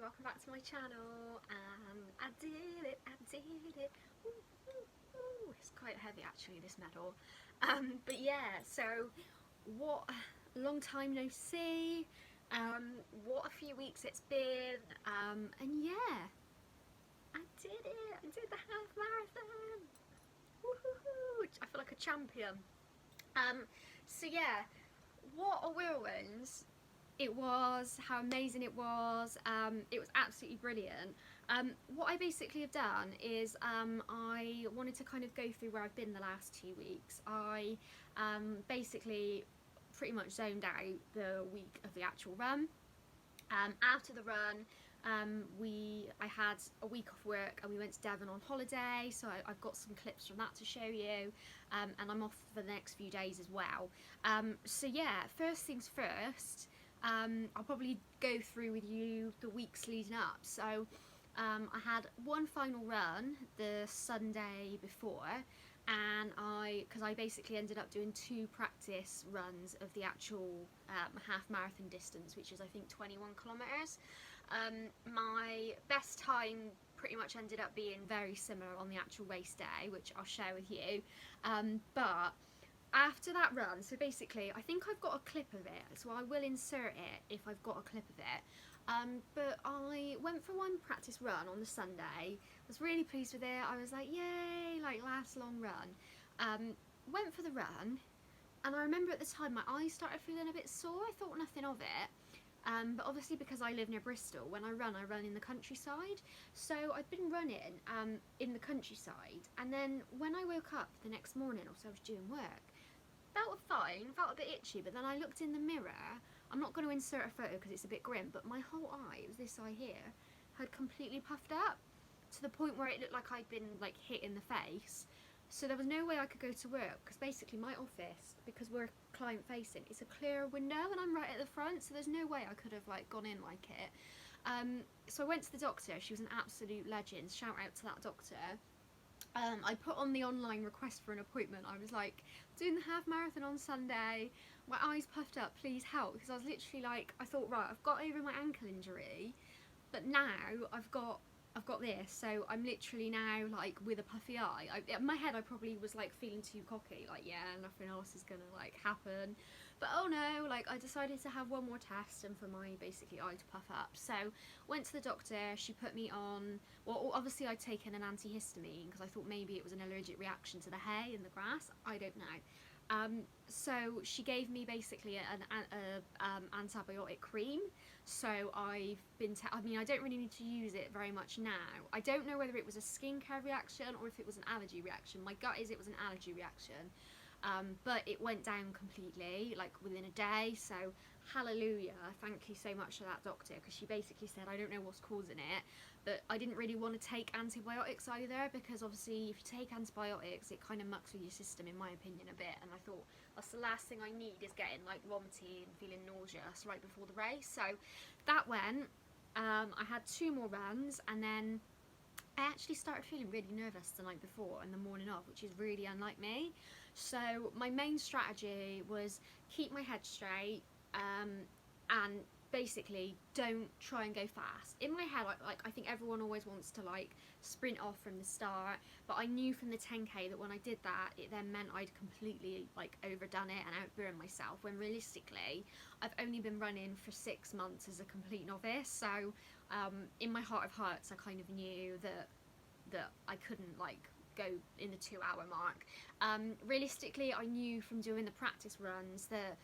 welcome back to my channel. I did it, ooh, ooh, ooh. It's quite heavy actually, this medal. But yeah, so what a long time no see. What a few weeks it's been. And yeah, I did it. I did the half marathon. Woohoo! I feel like a champion. Um, so yeah, what a whirlwind it was, how amazing it was. It was absolutely brilliant. What I basically have done is I wanted to kind of go through where I've been the last 2 weeks. I basically pretty much zoned out the week of the actual run. After the run, I had a week off work and we went to Devon on holiday, so I've got some clips from that to show you, and I'm off for the next few days as well. So yeah, first things first, I'll probably go through with you the weeks leading up. So I had one final run the Sunday before, and because I basically ended up doing 2 practice runs of the actual half marathon distance, which is I think 21 kilometres. My best time pretty much ended up being very similar on the actual race day, which I'll share with you. But after that run, so basically I think I've got a clip of it, so I will insert it if I've got a clip of it. But I went for one practice run on the Sunday, was really pleased with it. I was like, yay, like last long run. Went for the run, and I remember at the time my eyes started feeling a bit sore. I thought nothing of it. But obviously because I live near Bristol, when I run in the countryside. So I'd been running in the countryside, and then when I woke up the next morning, also I was doing work, felt fine, felt a bit itchy, but then I looked in the mirror. I'm not going to insert a photo because it's a bit grim, but my whole eye, it was this eye here, had completely puffed up to the point where it looked like I'd been like hit in the face. So there was no way I could go to work because basically my office, because we're client facing, it's a clear window and I'm right at the front, so there's no way I could have like gone in like it. So I went to the doctor. She was an absolute legend. Shout out to that doctor. I put on the online request for an appointment. I was like, doing the half marathon on Sunday, my eyes puffed up, please help, because I was literally like, I thought, right, I've got over my ankle injury, but now I've got this, so I'm literally now like with a puffy eye. In my head I probably was like feeling too cocky, like yeah, nothing else is gonna like happen, but oh no, like I decided to have one more test and for my basically eye to puff up. So went to the doctor. She put me on, well obviously I'd taken an antihistamine because I thought maybe it was an allergic reaction to the hay and the grass, I don't know. So she gave me basically an antibiotic cream. So I've been, I mean, I don't really need to use it very much now. I don't know whether it was a skincare reaction or if it was an allergy reaction. My gut is it was an allergy reaction. But it went down completely, like within a day, so hallelujah, thank you so much to that doctor, because she basically said, I don't know what's causing it, but I didn't really want to take antibiotics either, because obviously if you take antibiotics, it kind of mucks with your system, in my opinion, a bit, and I thought, that's the last thing I need, is getting like vomiting and feeling nauseous right before the race. So that went, I had 2 more runs, and then I actually started feeling really nervous the night before and the morning of, which is really unlike me. So my main strategy was keep my head straight, and basically don't try and go fast. In my head, I think everyone always wants to like sprint off from the start, but I knew from the 10k that when I did that, it then meant I'd completely like overdone it and outburned myself, when realistically I've only been running for 6 months as a complete novice. So in my heart of hearts I kind of knew that I couldn't like go in the 2-hour mark. Realistically, I knew from doing the practice runs that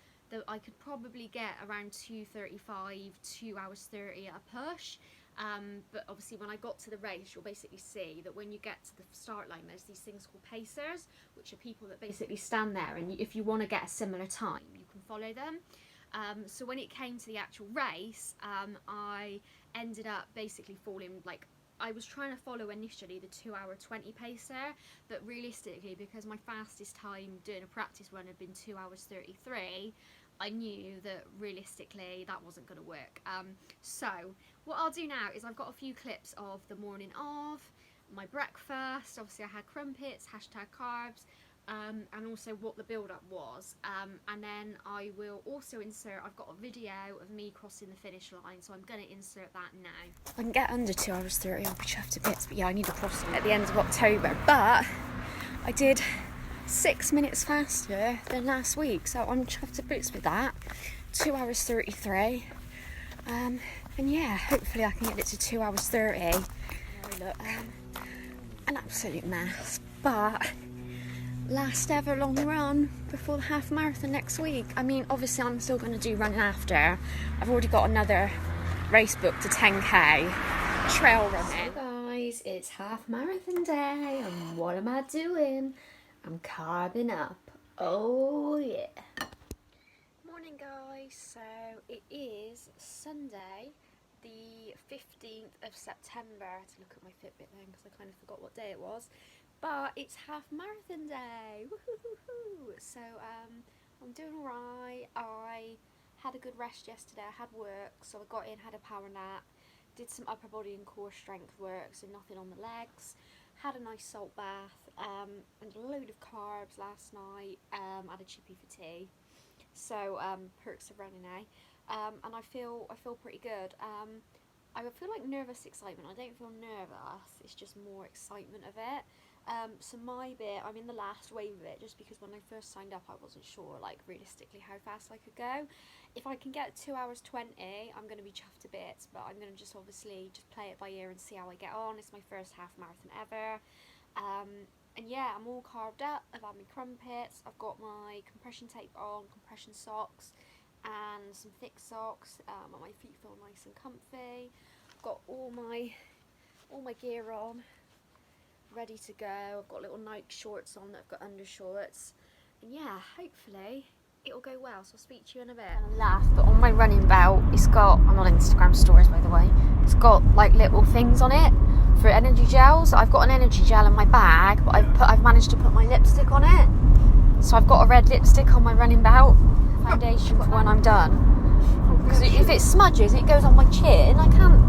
I could probably get around 2:35, 2 hours 30 at a push. But obviously when I got to the race, you'll basically see that when you get to the start line, there's these things called pacers, which are people that basically stand there, and if you want to get a similar time, you can follow them. So when it came to the actual race, I ended up basically falling, like, I was trying to follow initially the 2-hour 20 pacer, but realistically, because my fastest time doing a practice run had been 2 hours 33, I knew that realistically that wasn't going to work. So what I'll do now is I've got a few clips of the morning of, my breakfast. Obviously I had crumpets, hashtag carbs, and also what the build-up was, and then I will also insert, I've got a video of me crossing the finish line, so I'm going to insert that now. I can get under 2 hours 30, I'll be chuffed to bits, but yeah, I need to cross it at the end of October, but I did 6 minutes faster than last week, so I'm chuffed to bits with that. 2 hours 33, and yeah, hopefully I can get it to 2 hours 30. There we look, an absolute mess, but last ever long run before the half marathon next week. I mean, obviously I'm still going to do running after. I've already got another race booked to 10k trail running. So guys, it's half marathon day, and what am I doing? I'm carbing up. Oh yeah. Morning guys, so it is Sunday the 15th of September. I had to look at my Fitbit then because I kind of forgot what day it was. But it's half marathon day, woohoo! So I'm doing alright. I had a good rest yesterday. I had work, so I got in, had a power nap, did some upper body and core strength work, so nothing on the legs. Had a nice salt bath, and a load of carbs last night. Had a chippy for tea. So perks of running, eh? And I feel pretty good. I feel like nervous excitement. I don't feel nervous. It's just more excitement of it. So my bit, I'm in the last wave of it, just because when I first signed up I wasn't sure, like, realistically how fast I could go. If I can get 2 hours 20, I'm going to be chuffed to bits, but I'm going to just obviously just play it by ear and see how I get on. It's my first half marathon ever. And yeah, I'm all carved up. I've had my crumpets, I've got my compression tape on, compression socks, and some thick socks. My feet feel nice and comfy. I've got all my gear on, ready to go. I've got little Nike shorts on that I've got undershorts, and yeah, hopefully it'll go well. So I'll speak to you in a bit. I laugh, but on my running belt, it's got, I'm on Instagram stories by the way, it's got like little things on it for energy gels. I've got an energy gel in my bag, but I've managed to put my lipstick on it, so I've got a red lipstick on my running belt, foundation for when I'm done. Because if it smudges, it goes on my chin. I can't.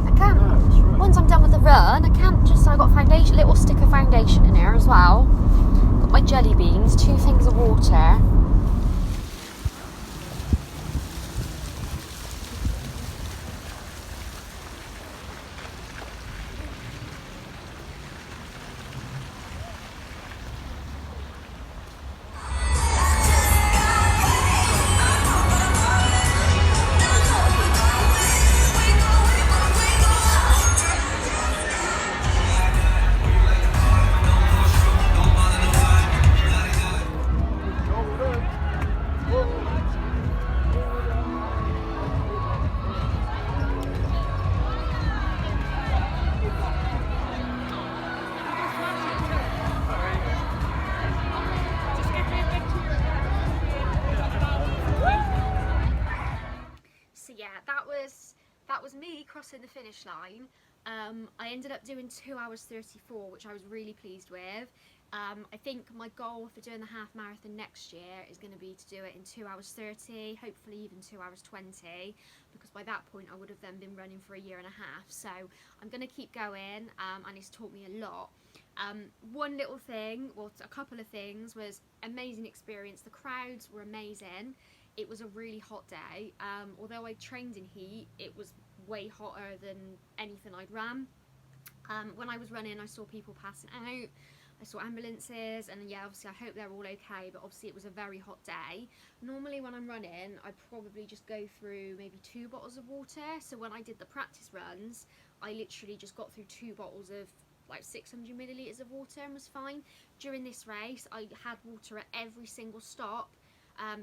Once I'm done with the run, I can't just. I got foundation, little stick of foundation in here as well. Got my jelly beans, 2 things of water. That was me crossing the finish line. I ended up doing 2 hours 34, which I was really pleased with. I think my goal for doing the half marathon next year is going to be to do it in 2 hours 30, hopefully even 2 hours 20, because by that point I would have then been running for a year and a half. So I'm going to keep going, and it's taught me a lot. One little thing, well, a couple of things, was amazing experience. The crowds were amazing. It was a really hot day. Although I trained in heat, it was way hotter than anything I'd run. When I was running, I saw people passing out. I saw ambulances, and yeah, obviously I hope they're all okay, but obviously it was a very hot day. Normally when I'm running, I probably just go through maybe 2 bottles of water. So when I did the practice runs, I literally just got through 2 bottles of like 600 millilitres of water and was fine. During this race, I had water at every single stop.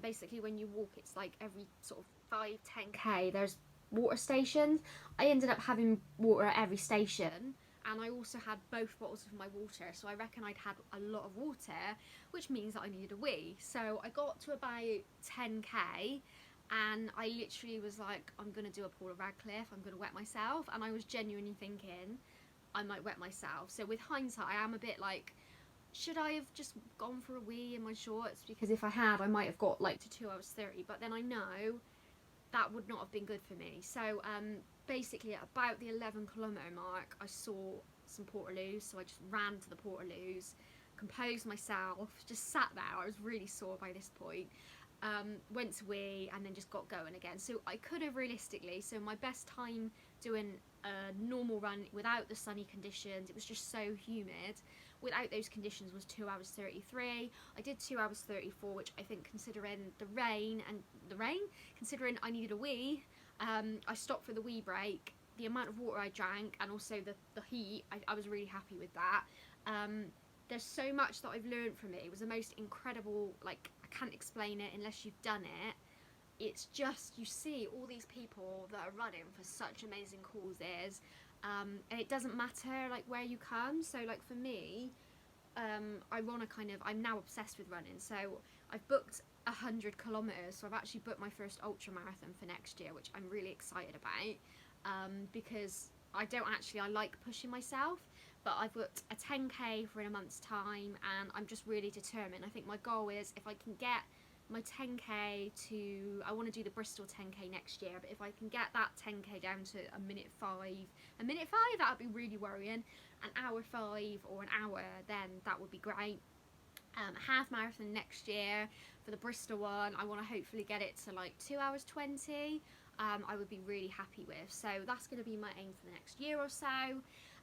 Basically when you walk, it's like every sort of 5-10k there's water stations. I ended up having water at every station, and I also had both bottles of my water, so I reckon I'd had a lot of water, which means that I needed a wee. So I got to about 10k, and I literally was like, I'm gonna do a Paula Radcliffe, I'm gonna wet myself, and I was genuinely thinking I might wet myself. So with hindsight, I am a bit like, should I have just gone for a wee in my shorts? Because if I had, I might have got like to 2 hours 30, but then I know that would not have been good for me. So basically at about the 11 kilometre mark, I saw some portaloos, so I just ran to the portaloos, composed myself, just sat there. I was really sore by this point. Went to wee and then just got going again. So I could have realistically, so my best time doing a normal run without the sunny conditions, it was just so humid, without those conditions, was 2 hours 33. I did 2 hours 34, which I think, considering the rain, considering I needed a wee, I stopped for the wee break, the amount of water I drank, and also the heat, I was really happy with that. There's so much that I've learned from it. It was the most incredible, like, I can't explain it unless you've done it. It's just, you see all these people that are running for such amazing causes, and it doesn't matter like where you come. So like for me, I want to I'm now obsessed with running, so I've booked 100 kilometers, so I've actually booked my first ultra marathon for next year, which I'm really excited about, because I like pushing myself, but I've booked a 10k for in a month's time, and I'm just really determined. I think my goal is, if I can get my 10k to, I want to do the Bristol 10k next year, but if I can get that 10k down to a minute 5, that would be really worrying. An hour 5 or an hour, then that would be great. Half marathon next year for the Bristol one, I want to hopefully get it to like 2 hours 20. I would be really happy with. So that's going to be my aim for the next year or so.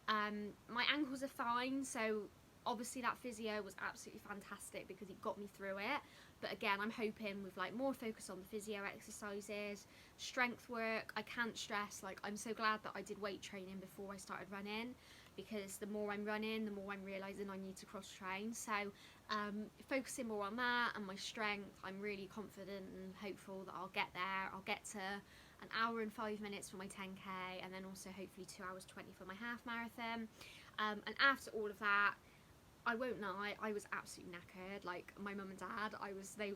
My ankles are fine, so obviously that physio was absolutely fantastic because it got me through it. But again, I'm hoping with like more focus on the physio exercises, strength work. I can't stress, like, I'm so glad that I did weight training before I started running, because the more I'm running, the more I'm realising I need to cross train. So focusing more on that and my strength, I'm really confident and hopeful that I'll get there. I'll get to an hour and 5 minutes for my 10k, and then also hopefully 2 hours 20 for my half marathon. And after all of that, I won't lie, I was absolutely knackered. Like, my mum and dad,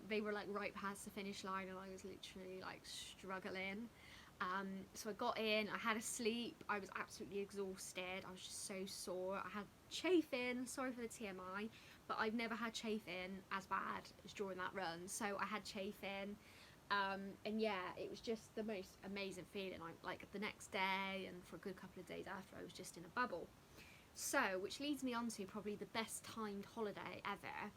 they were like right past the finish line, and I was literally like struggling. So I got in, I had a sleep, I was absolutely exhausted, I was just so sore. I had chafing, sorry for the TMI, but I've never had chafing as bad as during that run. So I had chafing, and yeah, it was just the most amazing feeling. Like the next day and for a good couple of days after, I was just in a bubble. So, which leads me on to probably the best timed holiday ever.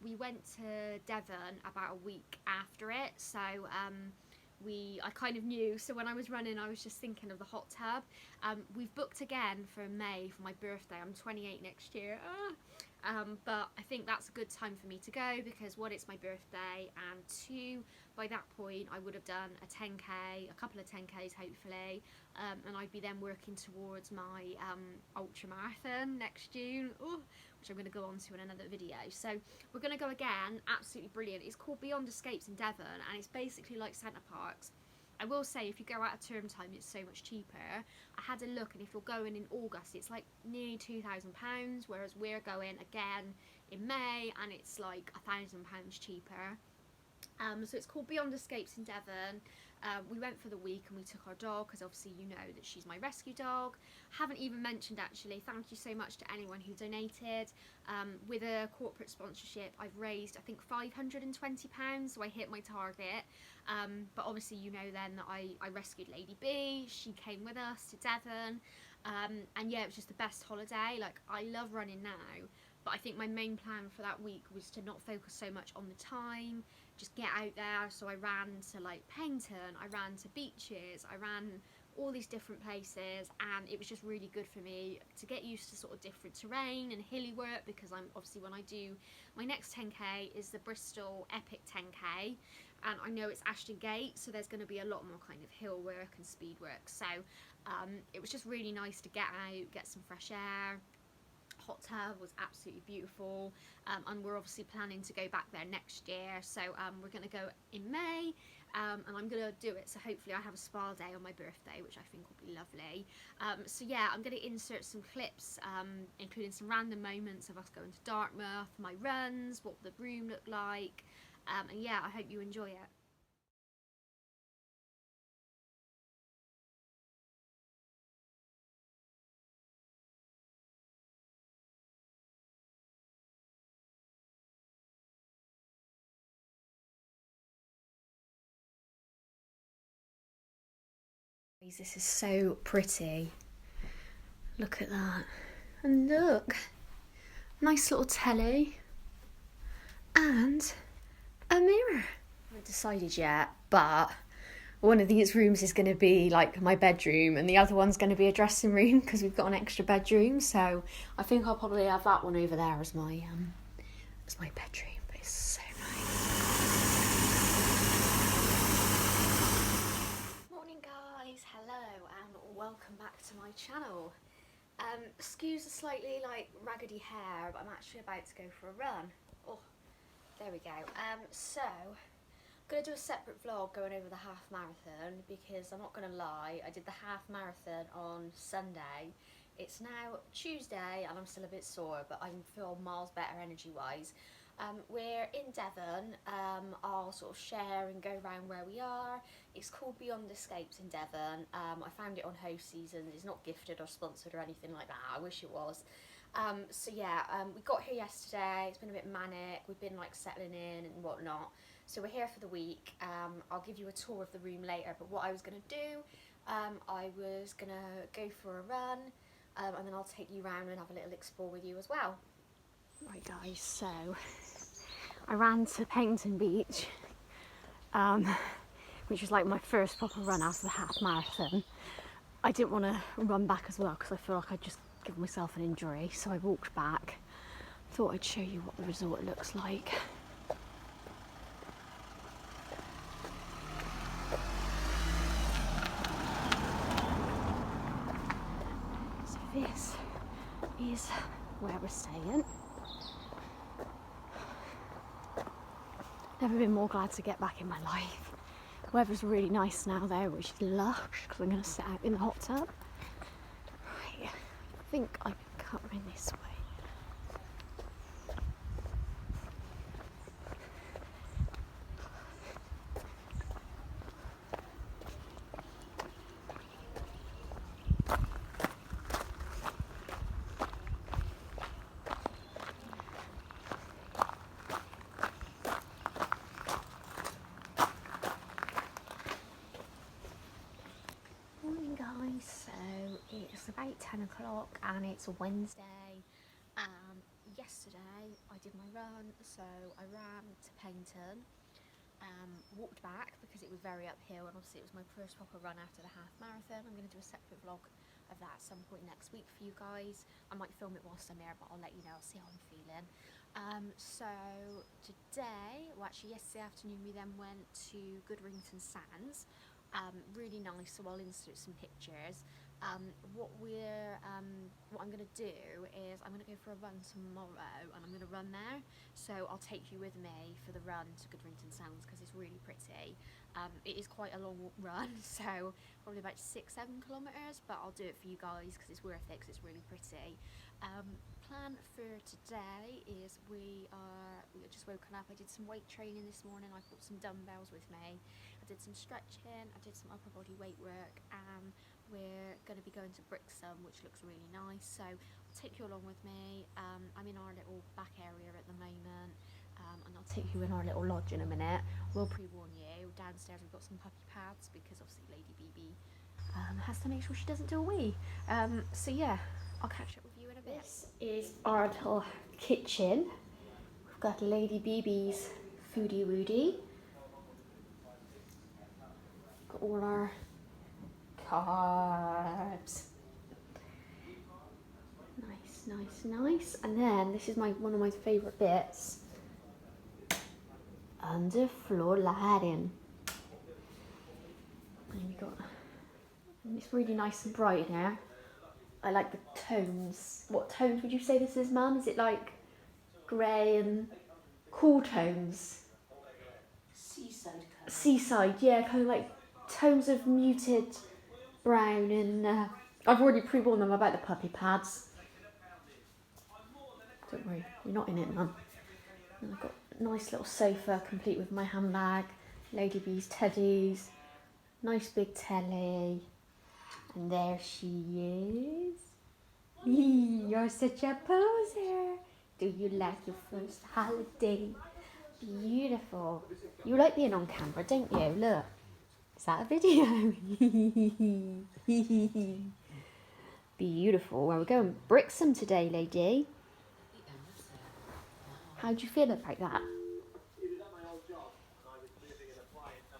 We went to Devon about a week after it, so I kind of knew. So when I was running, I was just thinking of the hot tub. We've booked again for May for my birthday. I'm 28 next year. But I think that's a good time for me to go, because one, it's my birthday, and two, by that point I would have done a 10k, a couple of 10ks hopefully, and I'd be then working towards my ultra marathon next June, which I'm going to go on to in another video. So we're going to go again, absolutely brilliant. It's called Beyond Escapes in Devon, and it's basically like Centre Parks. I will say, if you go out at term time, it's so much cheaper. I had a look, and if you're going in August, it's like nearly £2,000, whereas we're going again in May, and it's like £1,000 cheaper. So it's called Beyond Escapes in Devon. We went for the week, and we took our dog, because obviously you know that she's my rescue dog. Haven't even mentioned, actually, thank you so much to anyone who donated. With a corporate sponsorship, I've raised, I think, £520, so I hit my target. But obviously you know then that I rescued Lady B. She came with us to Devon, and yeah, it was just the best holiday. Like, I love running now, but I think my main plan for that week was to not focus so much on the time, just get out there. So I ran to like Paignton, I ran to beaches, I ran all these different places, and it was just really good for me to get used to sort of different terrain and hilly work, because I'm obviously, when I do my next 10k is the Bristol Epic 10k, and I know it's Ashton Gate, so there's going to be a lot more kind of hill work and speed work. So it was just really nice to get out, get some fresh air. Hot tub was absolutely beautiful, and we're obviously planning to go back there next year. So we're going to go in May, and I'm going to do it, so hopefully I have a spa day on my birthday, which I think will be lovely. So yeah, I'm going to insert some clips, including some random moments of us going to Dartmouth, my runs, what the room looked like, and yeah, I hope you enjoy it. This is so pretty. Look at that. And look, nice little telly, and a mirror. I haven't decided yet, but one of these rooms is going to be like my bedroom and the other one's going to be a dressing room because we've got an extra bedroom, so I think I'll probably have that one over there as my bedroom. But it's so nice. Morning guys, hello and welcome back to my channel. Excuse the slightly raggedy hair, but I'm actually about to go for a run. Oh, there we go. So I'm going to do a separate vlog going over the half marathon because I'm not going to lie, I did the half marathon on Sunday. It's now Tuesday and I'm still a bit sore, but I feel miles better energy wise. We're in Devon. I'll sort of share and go around where we are. It's called Beyond Escapes in Devon. I found it on host season. It's not gifted or sponsored or anything like that. I wish it was. So yeah, we got here yesterday. It's been a bit manic. We've been settling in and whatnot. So we're here for the week. I'll give you a tour of the room later, but what I was going to do, I was going to go for a run, and then I'll take you around and have a little explore with you as well. Right guys, so I ran to Paignton Beach, which was my first proper run after the half marathon. I didn't want to run back as well because I feel like I'd just given myself an injury, so I walked back. Thought I'd show you what the resort looks like. So this is where we're staying. Never been more glad to get back in my life. Weather's really nice now though, which is lush because I'm going to sit out in the hot tub. Right, I think I can cut around this way. So it's about 10 o'clock and it's a Wednesday. Yesterday I did my run, so I ran to Paignton, walked back because it was very uphill and obviously it was my first proper run after the half marathon. I'm going to do a separate vlog of that at some point next week for you guys. I might film it whilst I'm there, but I'll let you know, I'll see how I'm feeling. So today, well actually yesterday afternoon, we then went to Goodrington Sands. Really nice, so I'll insert some pictures. What I'm going to do is I'm going to go for a run tomorrow and I'm going to run there, so I'll take you with me for the run to Goodrington Sands because it's really pretty. It is quite a long run, so probably about 6-7 kilometres, but I'll do it for you guys because it's worth it because it's really pretty. Plan for today is we just woken up. I did some weight training this morning. I brought some dumbbells with me. I did some stretching, I did some upper body weight work, and we're going to be going to Bristol, which looks really nice, so I'll take you along with me. I'm in our little back area at the moment, and I'll take you in our little lodge in a minute. We'll pre-warn you, downstairs we've got some puppy pads because obviously Lady BB has to make sure she doesn't do a wee. So yeah, I'll catch up with you in a bit. This is our little kitchen. We've got Lady BB's foodie woody. Got all our carbs. Nice. And then this is one of my favourite bits. Underfloor lighting. And it's really nice and bright in here. I like the tones. What tones would you say this is, Mum? Is it like grey and cool tones? Seaside colour. Seaside, yeah, kind of like tones of muted brown, and I've already pre-warned them about the puppy pads. Don't worry, you're not in it, Mum. And I've got a nice little sofa complete with my handbag, Lady B's teddies, nice big telly, and there she is. You're such a poser. Do you like your first holiday? Beautiful. You like being on camera, don't you? Look. Is that a video? Beautiful. Well, we're going Brixham today, lady. How do you feel about that?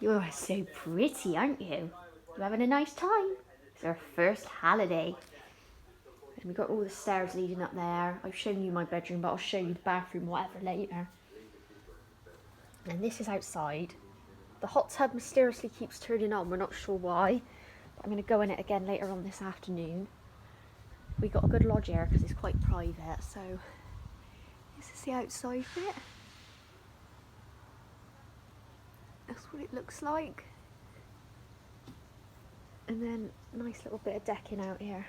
You're so pretty, aren't you? You're having a nice time. It's our first holiday. And we've got all the stairs leading up there. I've shown you my bedroom, but I'll show you the bathroom, whatever, later. And this is outside. The hot tub mysteriously keeps turning on. We're not sure why. But I'm going to go in it again later on this afternoon. We got a good lodge here because it's quite private. So this is the outside bit. That's what it looks like. And then a nice little bit of decking out here.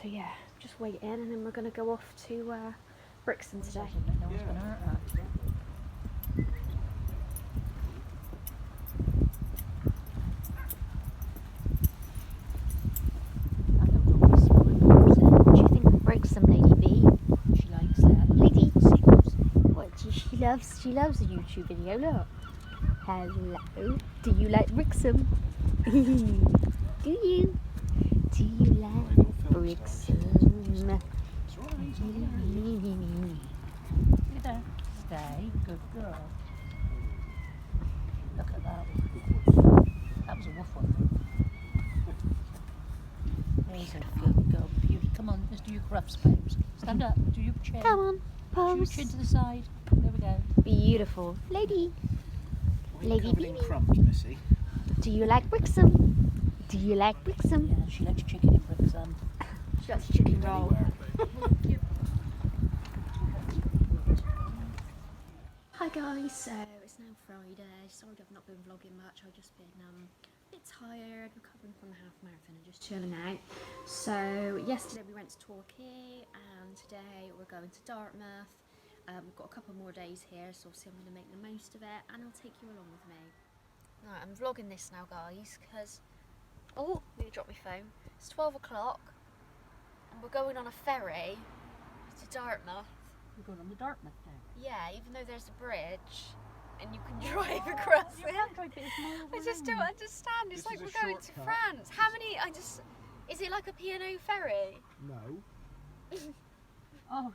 So yeah, just waiting, and then we're going to go off to Brixton today. What do you think of Brixton, Lady B? She likes it. Lady, what she loves a YouTube video. Look, hello. Do you like Brixton? Do you? Do you like Brixton? Stay, good girl. Look at that. That was a woof one. There's a good girl, beauty. Come on, let's do your crufts, babes. Stand up, do your chin. Come on, Do your pose. chin to the side. There we go. Beautiful. Lady. Lady Covered in B. crumbs, Missy. Do you like Brixton? Do you like Brixton? Yeah, she likes chicken in Brixton. She likes chicken roll. Anywhere. Hi guys, so it's now Friday. Sorry I've not been vlogging much. I've just been a bit tired, recovering from the half marathon and just chilling out. So yesterday we went to Torquay and today we're going to Dartmouth. We've got a couple more days here, so obviously I'm going to make the most of it and I'll take you along with me. Right, I'm vlogging this now guys because, oh, I'm going to drop my phone. It's 12 o'clock and we're going on a ferry to Dartmouth. We're going on the Dartmouth now. Yeah, even though there's a bridge and you can drive across You it. can't drive it, it's more I just don't understand. It's This like is a we're going to shortcut. France. How many? Is it like a P&O ferry? No. Oh,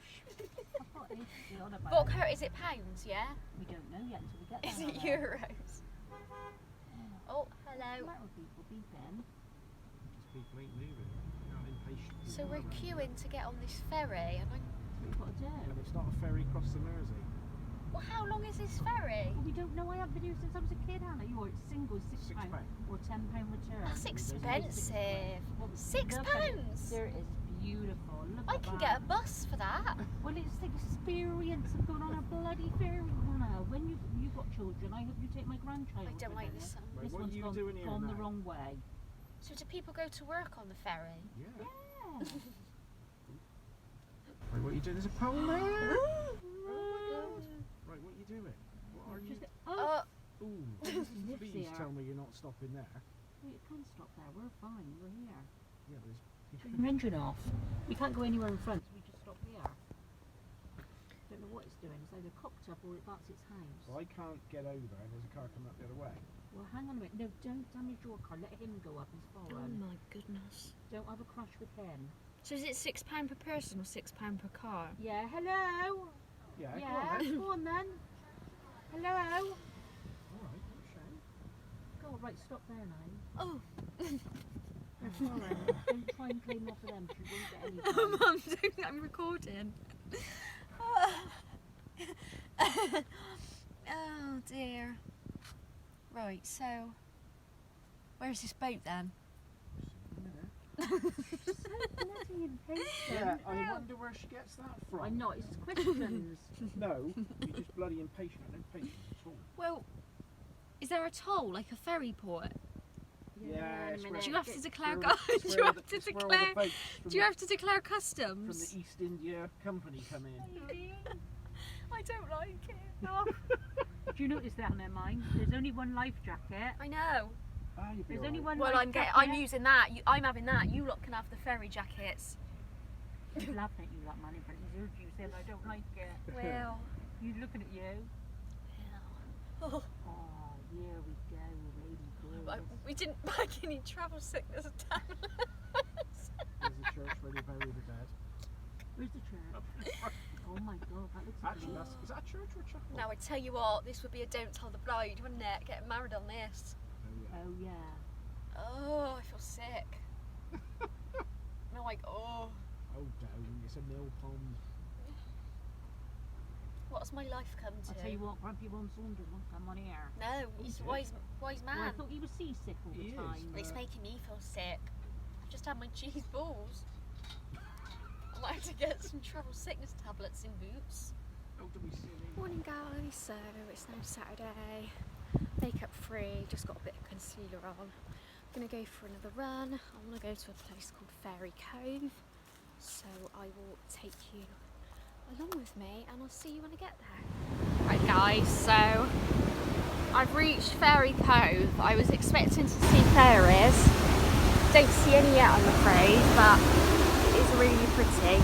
what is she on about? What is it pounds? Yeah. We don't know yet until we get there. Is it Anna. euros? Oh, What's the hello. matter with people beeping? Just people ain't moving. They're not impatient. So we're queuing to get on this ferry, and What we've got to do. And it's not a ferry across the Mersey. well, how long is this ferry? Well, we don't know. I haven't been here since I was a kid, Hannah. You are single, £6 £6. or £10 return. That's expensive. Well, £6? look at it. There is beautiful. Look I at can that. get a bus for that. Well, it's the experience of going on a bloody ferry, Hannah. When you've got children, I hope you take my grandchild. I don't with like you. this. Right, This what are one's you gone, doing here gone the now? wrong way. So do people go to work on the ferry? Yeah. Yeah. Right, what are you doing? There's a pole there. Oh Right, what are you doing? What are you? Just, oh, Ooh. Nips Please here. tell me you're not stopping there. Well, you can stop there. We're fine. We're here. Yeah, Turn your engine off. We can't go anywhere in front, so we just stop here. Don't know what it's doing. It's either cocked up or that's its house. Well, I can't get over there. There's a car coming up the other way. Well, hang on a minute. No, don't damage your car. Let him go up. He's foreign. my goodness. Don't have a crash with him. So is it £6 per person or £6 per car? Yeah, hello. Yeah, go on Yeah, then. go on then. Hello. Alright, shame. Go right, stop there now. Oh. They're foreign. Don't try and claim off of them. She won't get anything. Mum, I'm recording. Oh dear. Right, so where's this boat then? Bloody impatient. Yeah, I wonder where she gets that from. I'm not. It's questions. No, you're just bloody impatient. I don't patience at all. Well, is there a toll like a ferry port? Yeah, it's where- Do you have to declare? It's Do where you all have the- to it's where all the declare? boats from Do you the- have to declare from customs? the East India Company come in? I don't like it. Do you notice that on their mind? There's only one life jacket. I know. Ah, you'll be There's all only right. one Well, life jacket. I'm using that. I'm having that. You lot can have the ferry jackets. He's laughing at you, that man in front. He's heard you saying, I don't like it. Well. He's looking at you. Oh, Oh, here we go, lady but girls. we didn't bag any travel sickness down. There's a church where they bury the dead. Where's the church? Oh my god, that looks Actually, amazing. is that a church or a chapel? Now I tell you what, this would be a don't tell the bride, wouldn't it? Getting married on this. Oh, yeah. Oh yeah. Oh, I feel sick. I'm like, oh, Oh, don't. It's a mill pond. what's my life come to? I'll tell you what, Grumpy Ron Saunders won't come on here. No, he's a Okay. wise Well, I man. thought he was seasick all the He is. time. It's making me feel sick. I've just had my cheese balls. I might have to get some travel sickness tablets in Boots. Oh, don't be silly. Morning guys, so it's now Saturday, makeup free, just got a bit of concealer on. I'm going to go for another run. I want to go to a place called Fairy Cove, so I will take you along with me and I'll see you when I get there. Right guys, so I've reached Fairy Cove. I was expecting to see fairies, don't see any yet I'm afraid, but it is really pretty.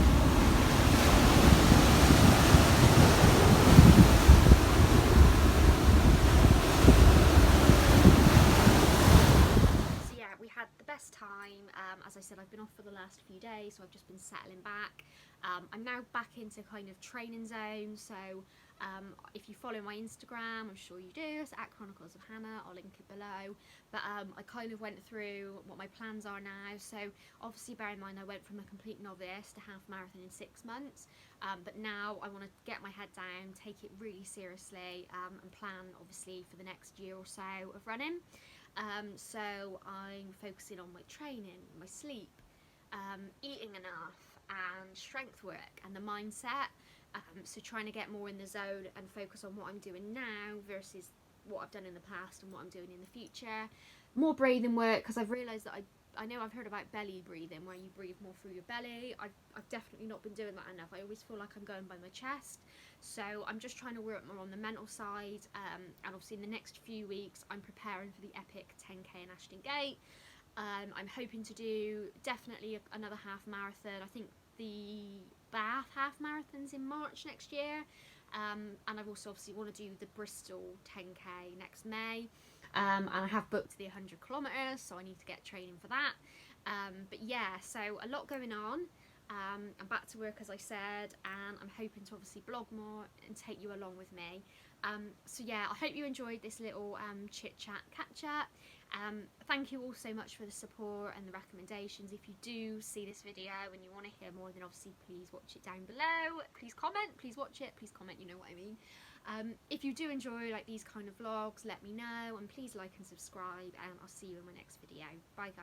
Time. As I said, I've been off for the last few days, so I've just been settling back. I'm now back into kind of training zone, so if you follow my Instagram, I'm sure you do, it's at Chronicles of Hannah, I'll link it below. But I kind of went through what my plans are now, so obviously bear in mind I went from a complete novice to half marathon in 6 months, but now I want to get my head down, take it really seriously, and plan obviously for the next year or so of running. So I'm focusing on my training, my sleep, eating enough and strength work and the mindset, so trying to get more in the zone and focus on what I'm doing now versus what I've done in the past and what I'm doing in the future. More breathing work, because I've realised that I know I've heard about belly breathing where you breathe more through your belly. I've definitely not been doing that enough. I always feel like I'm going by my chest, so I'm just trying to work more on the mental side, and obviously in the next few weeks I'm preparing for the epic 10k in Ashton Gate. I'm hoping to do definitely another half marathon. I think the Bath half marathon's in March next year, and I've also obviously want to do the Bristol 10k next May. And I have booked the 100 kilometres, so I need to get training for that. But yeah, so a lot going on. I'm back to work, as I said, and I'm hoping to obviously blog more and take you along with me. So yeah, I hope you enjoyed this little chit chat catch up. Thank you all so much for the support and the recommendations. If you do see this video and you want to hear more, then obviously please watch it down below. Please comment, please watch it, please comment, you know what I mean. If you do enjoy like these kind of vlogs, let me know, and please like and subscribe, and I'll see you in my next video. Bye guys.